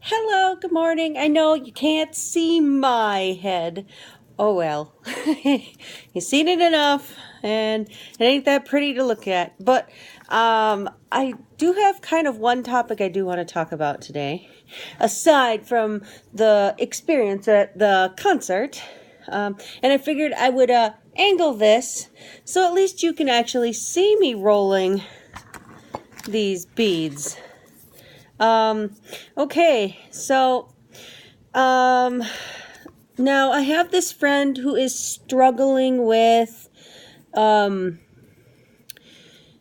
Hello, good morning. I know you can't see my head. Oh well. You've seen it enough, and it ain't that pretty to look at. But I do have kind of one topic I do want to talk about today. Aside from the experience at the concert. And I figured I would angle this so at least you can actually see me rolling these beads. Okay, so, um, now I have this friend who is struggling with,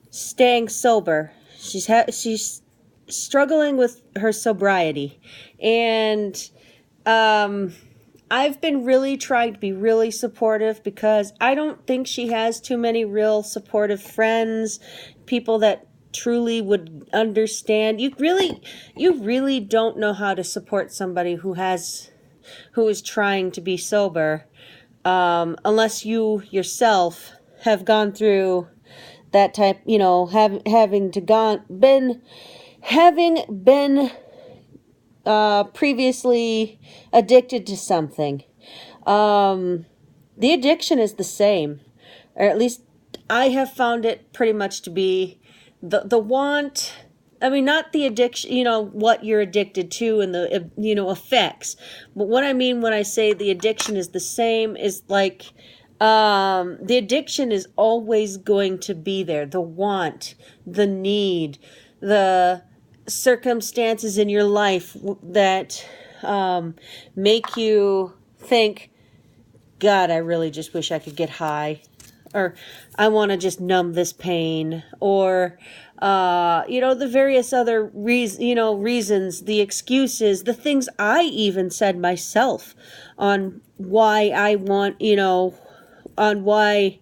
staying sober. She's struggling with her sobriety. And, I've been really trying to be really supportive because I don't think she has too many real supportive friends, people that truly would understand. You really don't know how to support somebody who is trying to be sober, unless you yourself have gone through that type, having been previously addicted to something. The addiction is the same, or at least I have found it pretty much to be the want. I mean, not the addiction, what you're addicted to and the, effects. But what I mean when I say the addiction is the same is like, the addiction is always going to be there. The want, the need, the circumstances in your life that make you think, God, I really just wish I could get high, or I want to just numb this pain, or the various other reasons, the excuses, the things I even said myself on why I want, on why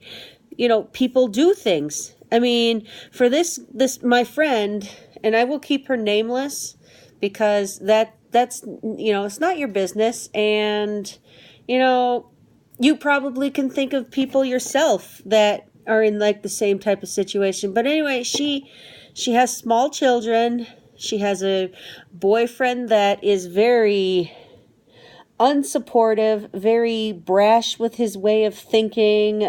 people do things. I mean, for this my friend, and I will keep her nameless because that's it's not your business. And you probably can think of people yourself that are in like the same type of situation. But anyway, she has small children. She has a boyfriend that is very unsupportive, very brash with his way of thinking.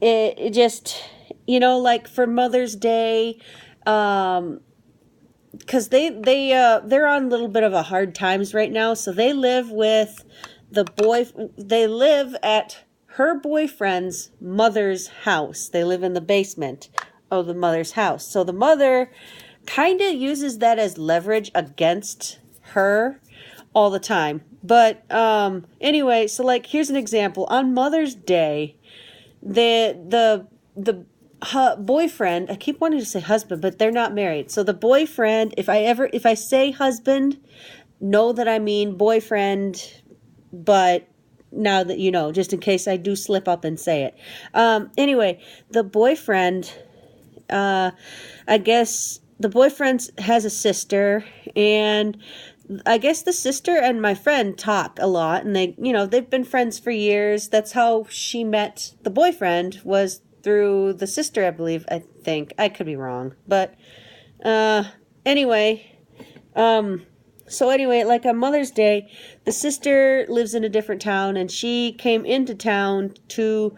It just, like for Mother's Day, because they're on a little bit of a hard times right now, so they live with they live at her boyfriend's mother's house. They live in the basement of the mother's house. So the mother kind of uses that as leverage against her all the time. But anyway, so like here's an example. On Mother's Day, the boyfriend, I keep wanting to say husband, but they're not married. So the boyfriend, if I say husband, know that I mean boyfriend, but now that you know, just in case I do slip up and say it. Anyway, the boyfriend, I guess the boyfriend has a sister, and I guess the sister and my friend talk a lot, and they've been friends for years. That's how she met the boyfriend, was through the sister, I believe. I think I could be wrong, but anyway, so anyway, like on Mother's Day, the sister lives in a different town, and she came into town to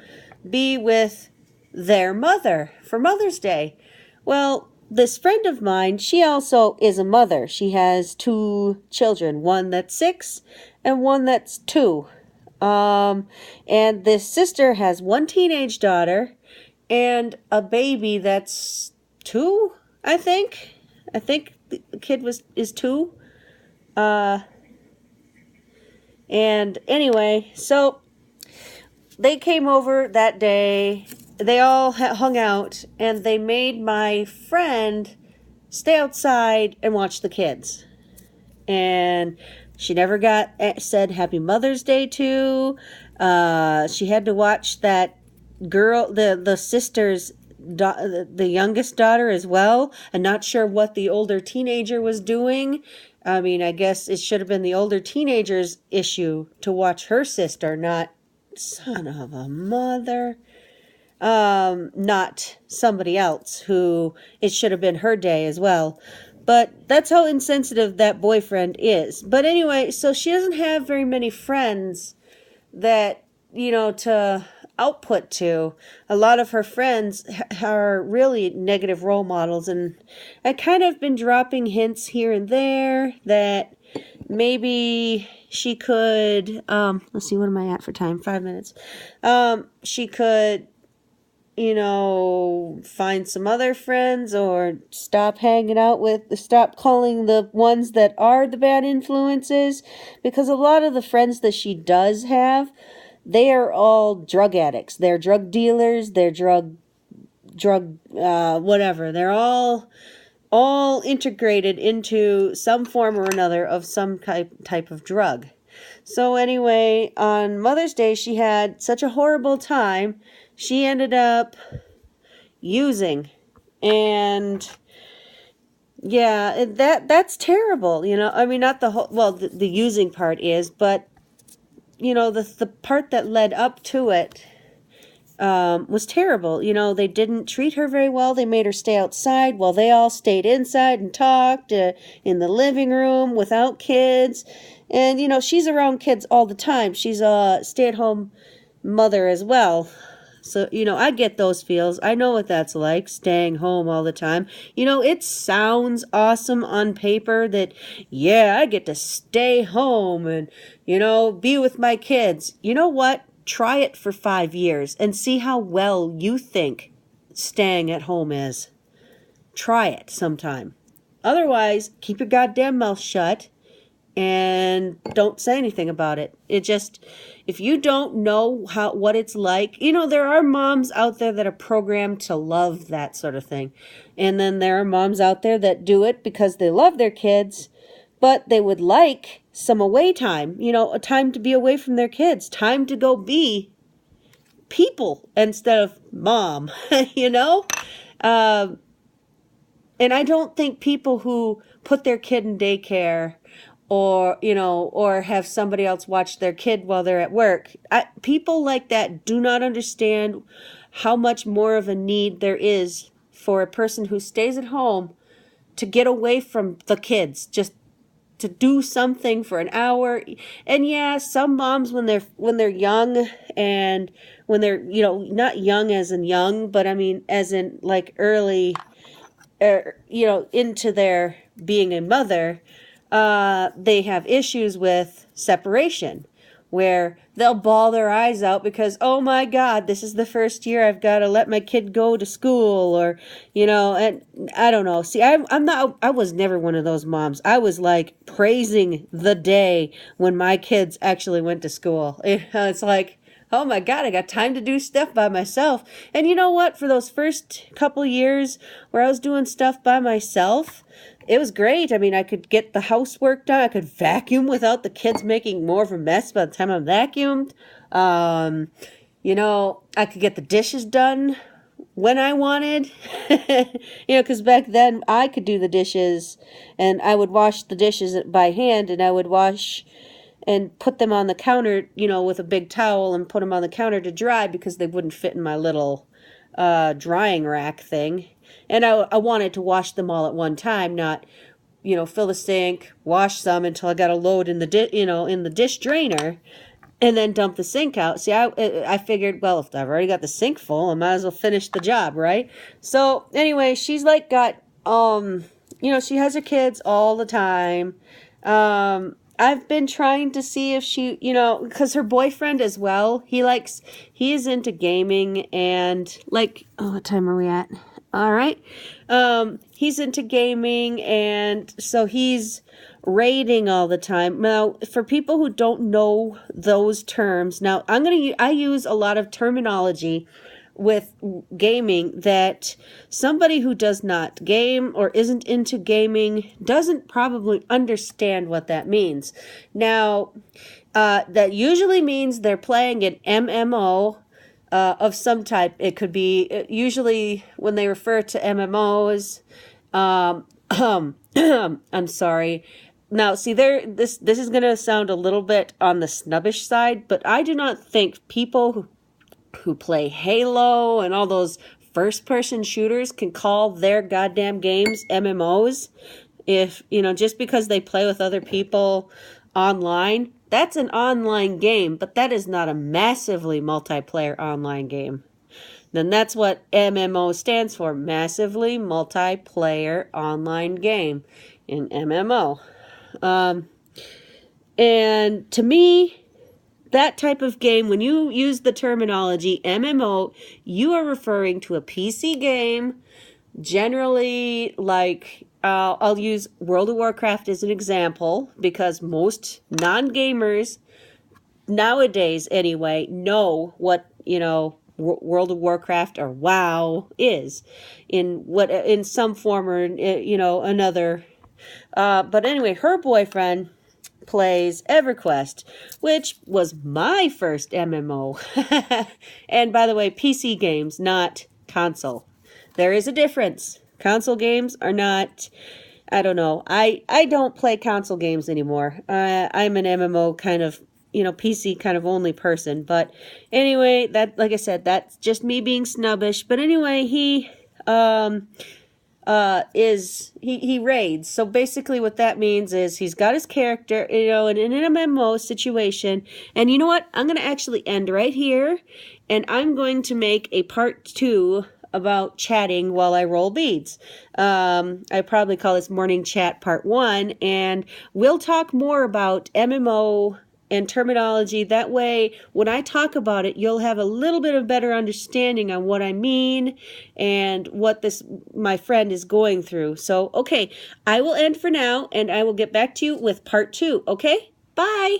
be with their mother for Mother's Day. Well, this friend of mine, she also is a mother. She has two children, one that's 6 and one that's 2. And this sister has one teenage daughter and a baby that's 2, I think. I think the kid is 2. And anyway, so they came over that day. They all hung out, and they made my friend stay outside and watch the kids. And she never got said Happy Mother's Day to. She had to watch that girl, the sister's, the youngest daughter as well. I'm not sure what the older teenager was doing. I mean, I guess it should have been the older teenager's issue to watch her sister, not son of a mother. Not somebody else who it should have been her day as well. But that's how insensitive that boyfriend is. But anyway, so she doesn't have very many friends that, to output to. A lot of her friends are really negative role models. And I kind of been dropping hints here and there that maybe she could, let's see, what am I at for time? 5 minutes. She could, find some other friends or stop calling the ones that are the bad influences, because a lot of the friends that she does have, they are all drug addicts. They're drug dealers, they're whatever. They're all integrated into some form or another of some type of drug. So anyway, on Mother's Day, she had such a horrible time. She ended up using, and yeah, that's terrible. I mean, not the whole, well, the using part is, but the part that led up to it was terrible. They didn't treat her very well. They made her stay outside while they all stayed inside and talked in the living room without kids. And, she's around kids all the time. She's a stay-at-home mother as well. So, I get those feels. I know what that's like, staying home all the time. It sounds awesome on paper that, yeah, I get to stay home and, be with my kids. You know what? Try it for 5 years and see how well you think staying at home is. Try it sometime. Otherwise, keep your goddamn mouth shut and don't say anything about it. If you don't know what it's like, there are moms out there that are programmed to love that sort of thing. And then there are moms out there that do it because they love their kids, but they would like some away time, a time to be away from their kids, time to go be people instead of mom, And I don't think people who put their kid in daycare or have somebody else watch their kid while they're at work, people like that do not understand how much more of a need there is for a person who stays at home to get away from the kids, just to do something for an hour. And yeah, some moms when they're young, and when they're, not young as in young, but I mean as in like early, into their being a mother, they have issues with separation, where they'll bawl their eyes out because, oh my God, this is the first year I've got to let my kid go to school, or, and I don't know. See, I was never one of those moms. I was like praising the day when my kids actually went to school. It's like, oh my God, I got time to do stuff by myself. And you know what? For those first couple years where I was doing stuff by myself, it was great. I mean, I could get the housework done. I could vacuum without the kids making more of a mess by the time I'm vacuumed. I could get the dishes done when I wanted. Because back then I could do the dishes, and I would wash the dishes by hand, and I would wash and put them on the counter, with a big towel, and put them on the counter to dry because they wouldn't fit in my little drying rack thing. And I wanted to wash them all at one time, not, fill the sink, wash some until I got a load in the dish drainer, and then dump the sink out. See, I figured, well, if I've already got the sink full, I might as well finish the job, right? So anyway, she's like got, she has her kids all the time. I've been trying to see if she, because her boyfriend as well, he is into gaming, and like, oh, what time are we at? All right. He's into gaming, and so he's raiding all the time. Now, for people who don't know those terms, now I use a lot of terminology with gaming that somebody who does not game or isn't into gaming doesn't probably understand what that means. Now, that usually means they're playing an MMO of some type. It could be, usually when they refer to MMOs, I'm sorry. Now, see, this is going to sound a little bit on the snubbish side, but I do not think people who play Halo and all those first-person shooters can call their goddamn games MMOs. If, just because they play with other people online, that's an online game, but that is not a massively multiplayer online game. Then that's what MMO stands for, massively multiplayer online game in MMO. And to me, that type of game, when you use the terminology MMO, you are referring to a PC game, generally like, I'll use World of Warcraft as an example, because most non-gamers nowadays anyway know what, World of Warcraft or WoW is in some form or another. But anyway, her boyfriend plays EverQuest, which was my first MMO. And by the way, PC games, not console. There is a difference. Console games are not, I don't know. I don't play console games anymore. I'm an MMO kind of, PC kind of only person. But anyway, that, like I said, that's just me being snobbish. But anyway, he raids. So basically what that means is he's got his character, in an MMO situation. And you know what? I'm going to actually end right here. And I'm going to make a part 2 about chatting while I roll beads. I probably call this Morning Chat Part 1. And we'll talk more about MMO and terminology. That way, when I talk about it, you'll have a little bit of better understanding on what I mean and what my friend is going through. So, okay, I will end for now, and I will get back to you with part 2. Okay? Bye!